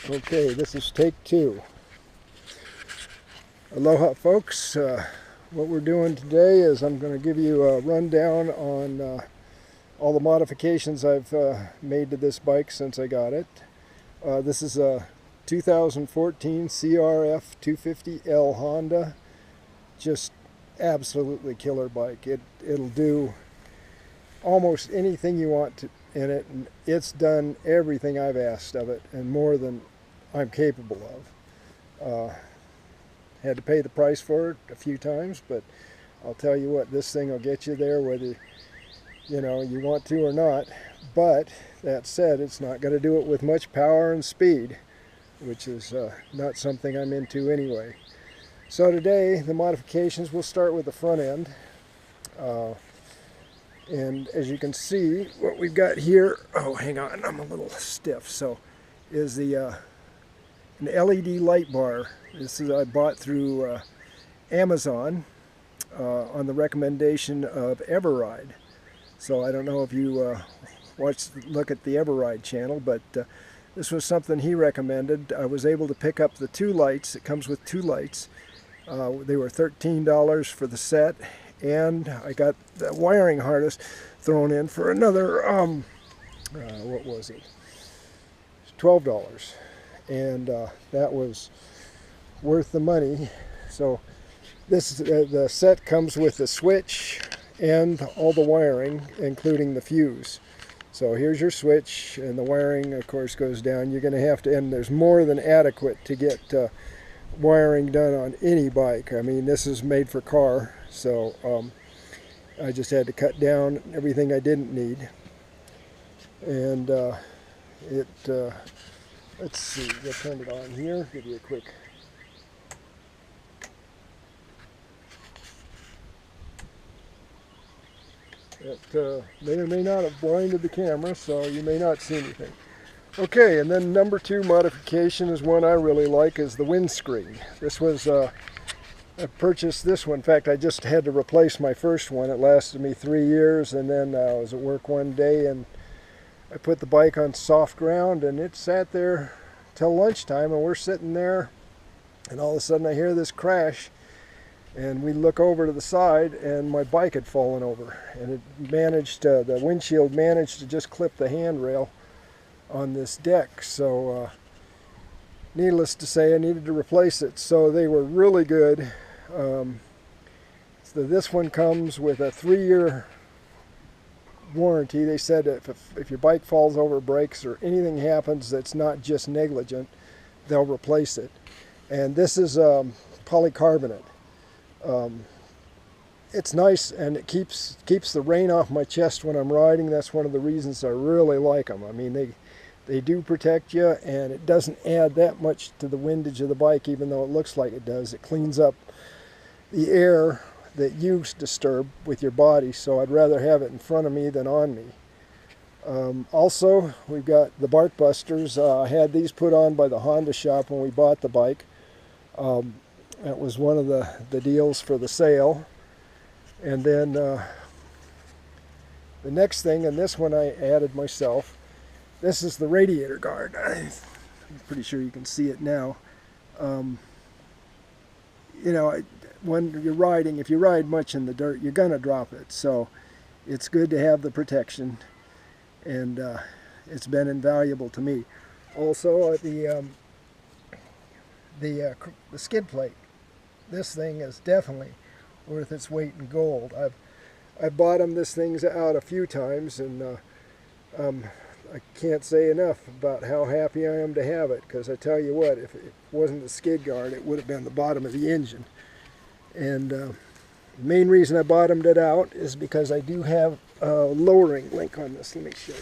Okay, this is take two. Aloha folks, what we're doing today is I'm going to give you a rundown on all the modifications I've made to this bike since I got it. This is a 2014 CRF250L Honda. Just absolutely killer bike. It'll do almost anything you want in it, and it's done everything I've asked of it and more than I'm capable of. Had to pay the price for it a few times, but I'll tell you what, this thing will get you there whether you want to or not. But that said, it's not going to do it with much power and speed, which is not something I'm into anyway. So today the modifications will start with the front end. And as you can see, what we've got here, oh hang on, I'm a little stiff, so is the an LED light bar. This is I bought through Amazon on the recommendation of Everride. So I don't know if you look at the Everride channel, but this was something he recommended. I was able to pick up the two lights. It comes with two lights. They were $13 for the set, and I got the wiring harness thrown in for another what was it? $12. And that was worth the money. So the set comes with the switch and all the wiring, including the fuse. So here's your switch, and the wiring of course goes down. You're going to have to, and there's more than adequate to get wiring done on any bike. I mean, this is made for car, so I just had to cut down everything I didn't need. And let's see, we'll turn it on here, give you a quick. It may or may not have blinded the camera, so you may not see anything. Okay, and then number two modification is one I really like, is the windscreen. This was, I purchased this one. In fact, I just had to replace my first one. It lasted me 3 years, and then I was at work one day and I put the bike on soft ground, and it sat there till lunchtime, and we're sitting there, and all of a sudden I hear this crash, and we look over to the side, and my bike had fallen over, and it managed to, the windshield managed to just clip the handrail on this deck. So needless to say, I needed to replace it. So they were really good. So this one comes with a 3-year warranty. They said if your bike falls over, breaks, or anything happens that's not just negligent, they'll replace it. And this is polycarbonate. It's nice, and it keeps the rain off my chest when I'm riding. That's one of the reasons I really like them. I mean, they do protect you, and it doesn't add that much to the windage of the bike, even though it looks like it does. It cleans up the air that you disturb with your body, so I'd rather have it in front of me than on me. Also, we've got the bark busters. I had these put on by the Honda shop when we bought the bike. That was one of the deals for the sale. And then the next thing, and this one I added myself, this is the radiator guard. I'm pretty sure you can see it now. When you're riding, if you ride much in the dirt, you're gonna drop it. So it's good to have the protection, and it's been invaluable to me. Also, the skid plate. This thing is definitely worth its weight in gold. I've bottomed this thing's out a few times, and I can't say enough about how happy I am to have it, because I tell you what, if it wasn't the skid guard, it would have been the bottom of the engine. And the main reason I bottomed it out is because I do have a lowering link on this. Let me show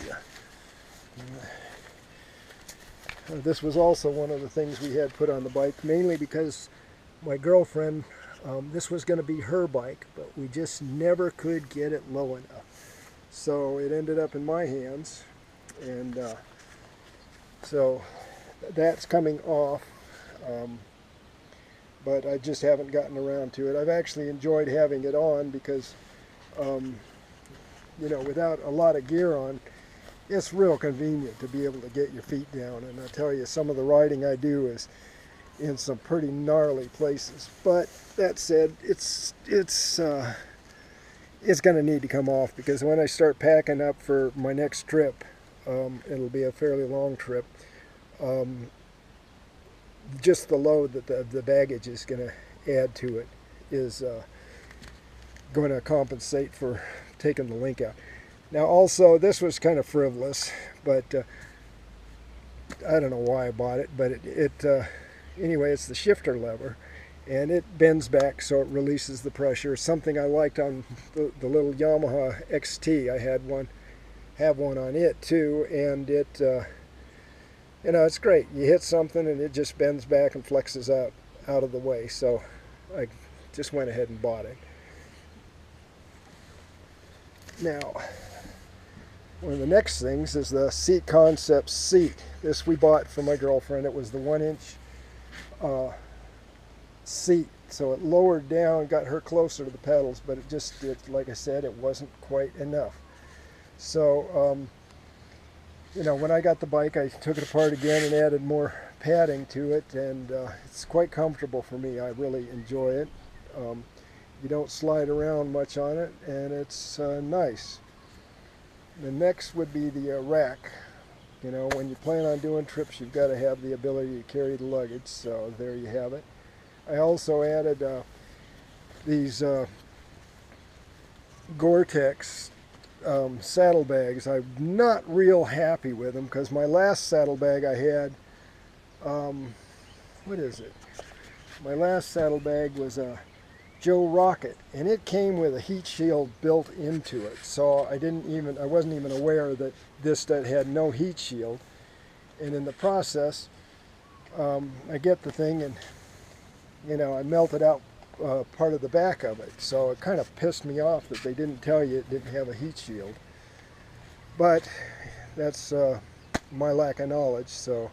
you. This was also one of the things we had put on the bike, mainly because my girlfriend, this was going to be her bike, but we just never could get it low enough. So it ended up in my hands, and so that's coming off. But I just haven't gotten around to it. I've actually enjoyed having it on because, without a lot of gear on, it's real convenient to be able to get your feet down. And I tell you, some of the riding I do is in some pretty gnarly places. But that said, it's going to need to come off, because when I start packing up for my next trip, it'll be a fairly long trip. Just the load that the baggage is going to add to it is going to compensate for taking the link out. Now also, this was kind of frivolous, but I don't know why I bought it, but anyway, it's the shifter lever, and it bends back so it releases the pressure. Something I liked on the little Yamaha XT. I have one on it too, and it you know, it's great. You hit something and it just bends back and flexes out of the way. So I just went ahead and bought it. Now, one of the next things is the Seat Concepts seat. This we bought for my girlfriend. It was the 1-inch seat, so it lowered down, got her closer to the pedals, but like I said, it wasn't quite enough. So you know, when I got the bike, I took it apart again and added more padding to it, and it's quite comfortable for me. I really enjoy it. You don't slide around much on it, and it's nice. The next would be the rack. You know, when you plan on doing trips, you've got to have the ability to carry the luggage, so there you have it. I also added these Gore-Tex saddlebags. I'm not real happy with them, because my last saddlebag I had, what is it? My last saddlebag was a Joe Rocket, and it came with a heat shield built into it. So I wasn't even aware that this had no heat shield. And in the process, I get the thing, and you know, I melted out part of the back of it. So it kind of pissed me off that they didn't tell you it didn't have a heat shield. But that's my lack of knowledge, so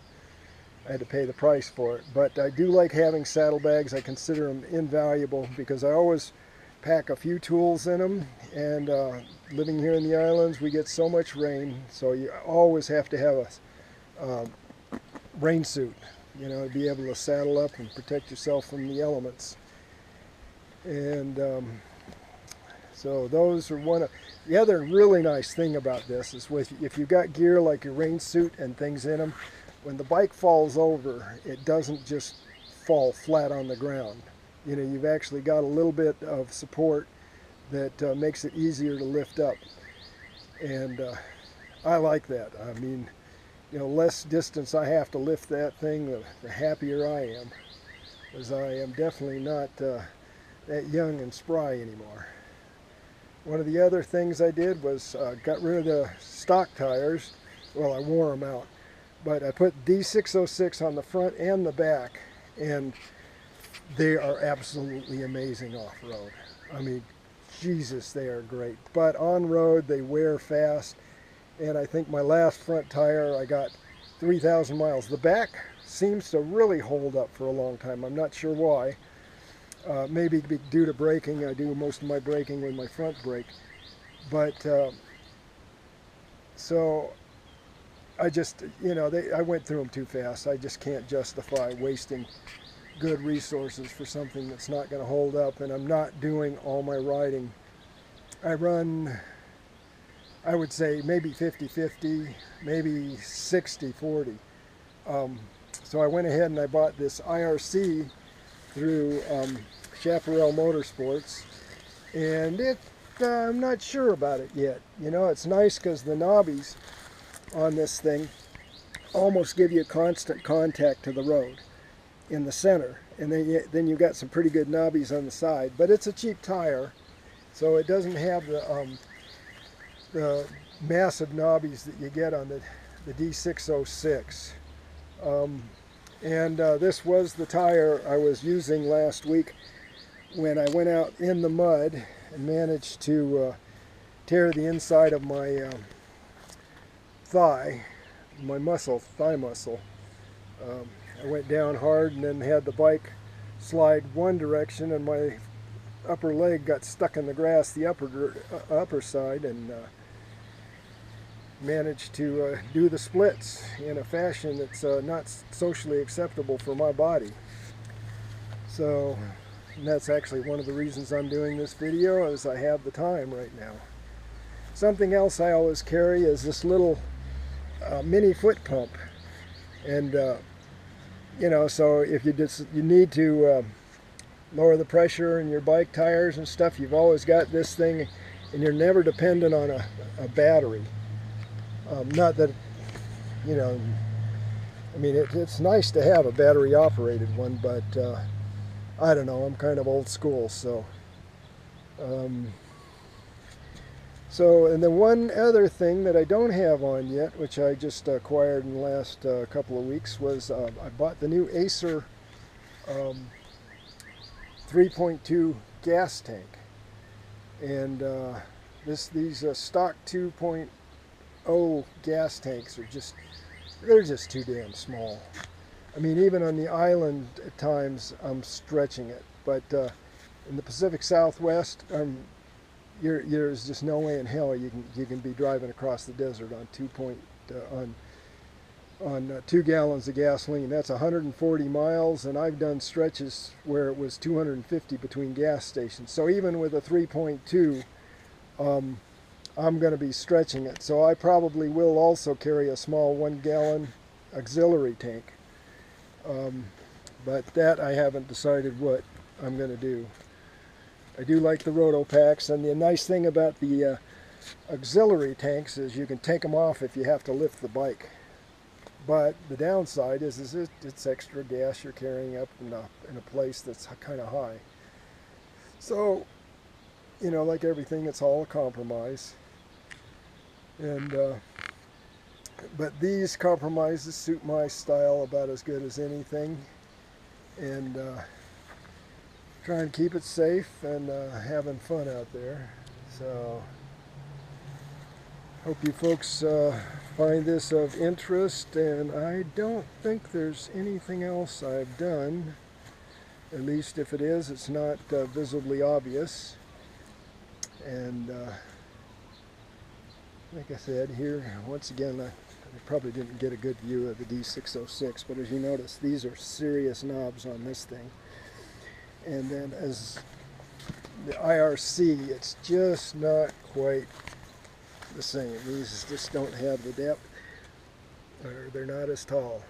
I had to pay the price for it. But I do like having saddlebags. I consider them invaluable, because I always pack a few tools in them, and living here in the islands, we get so much rain, so you always have to have a rain suit, you know, to be able to saddle up and protect yourself from the elements. And so those are one of the other really nice thing about this is if you've got gear like your rain suit and things in them, when the bike falls over, it doesn't just fall flat on the ground. You know, you've actually got a little bit of support that makes it easier to lift up. And I like that. I mean, you know, less distance I have to lift that thing, the happier I am, because I am definitely not that young and spry anymore. One of the other things I did was got rid of the stock tires. Well, I wore them out, but I put D606 on the front and the back, and they are absolutely amazing off-road. I mean, Jesus, they are great. But on-road, they wear fast, and I think my last front tire, I got 3,000 miles. The back seems to really hold up for a long time. I'm not sure why. Maybe due to braking. I do most of my braking with my front brake. But, so I just, you know, I went through them too fast. I just can't justify wasting good resources for something that's not going to hold up, and I'm not doing all my riding. I run, I would say maybe 50-50, maybe 60-40. So I went ahead and I bought this IRC through Chaparral Motorsports, and I'm not sure about it yet. You know, it's nice because the knobbies on this thing almost give you constant contact to the road in the center, and then you've got some pretty good knobbies on the side. But it's a cheap tire, so it doesn't have the massive knobbies that you get on the D606. This was the tire I was using last week when I went out in the mud and managed to tear the inside of my thigh muscle. I went down hard and then had the bike slide one direction, and my upper leg got stuck in the grass, the upper side, and managed to do the splits in a fashion that's not socially acceptable for my body. So that's actually one of the reasons I'm doing this video, is I have the time right now. Something else I always carry is this little mini foot pump, and you know, so if you need to lower the pressure in your bike tires and stuff, you've always got this thing, and you're never dependent on a battery. Not that, you know, I mean, it's nice to have a battery operated one, but I don't know, I'm kind of old school, so. And then one other thing that I don't have on yet, which I just acquired in the last couple of weeks, was I bought the new Acer 3.2 gas tank. And these stock 2.0 gas tanks are they're just too damn small. I mean, even on the island at times I'm stretching it, but in the Pacific Southwest, there's just no way in hell you can be driving across the desert on 2 gallons of gasoline. That's 140 miles, and I've done stretches where it was 250 between gas stations. So even with a 3.2, I'm going to be stretching it. So I probably will also carry a small 1 gallon auxiliary tank. But that I haven't decided what I'm going to do. I do like the roto packs, and the nice thing about the auxiliary tanks is you can take them off if you have to lift the bike. But the downside is it's extra gas you're carrying up in a place that's kind of high. So, you know, like everything, it's all a compromise. And but these compromises suit my style about as good as anything. And try and keep it safe and having fun out there. So hope you folks find this of interest, and I don't think there's anything else I've done. At least if it is, it's not visibly obvious. And like I said, here once again, I probably didn't get a good view of the D606, but as you notice, these are serious knobs on this thing. And then as the IRC, it's just not quite the same. These just don't have the depth, or they're not as tall.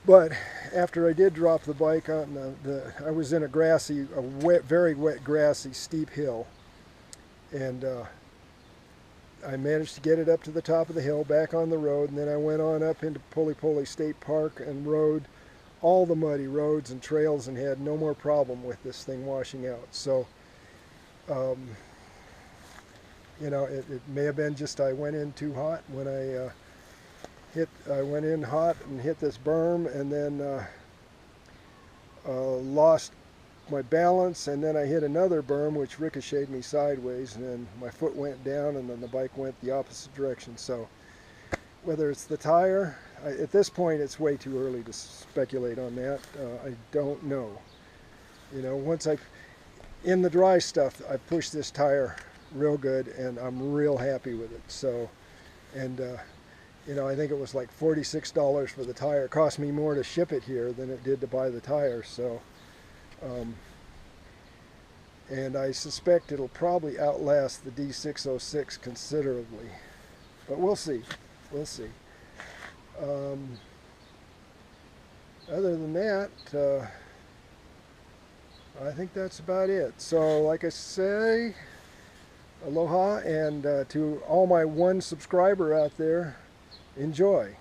But after I did drop the bike on I was in a very wet, grassy, steep hill, and I managed to get it up to the top of the hill, back on the road, and then I went on up into Poly State Park and rode all the muddy roads and trails and had no more problem with this thing washing out. So, you know, it may have been just I went in too hot when I went in hot and hit this berm, and then lost my balance, and then I hit another berm which ricocheted me sideways, and then my foot went down, and then the bike went the opposite direction. So whether it's the tire, at this point it's way too early to speculate on that. I don't know. You know, once in the dry stuff, I pushed this tire real good, and I'm real happy with it. So, and you know, I think it was like $46 for the tire. It cost me more to ship it here than it did to buy the tire. So, and I suspect it'll probably outlast the D606 considerably, but we'll see. We'll see. Other than that, I think that's about it. So, like I say, aloha, and to all my 1 subscriber out there, enjoy.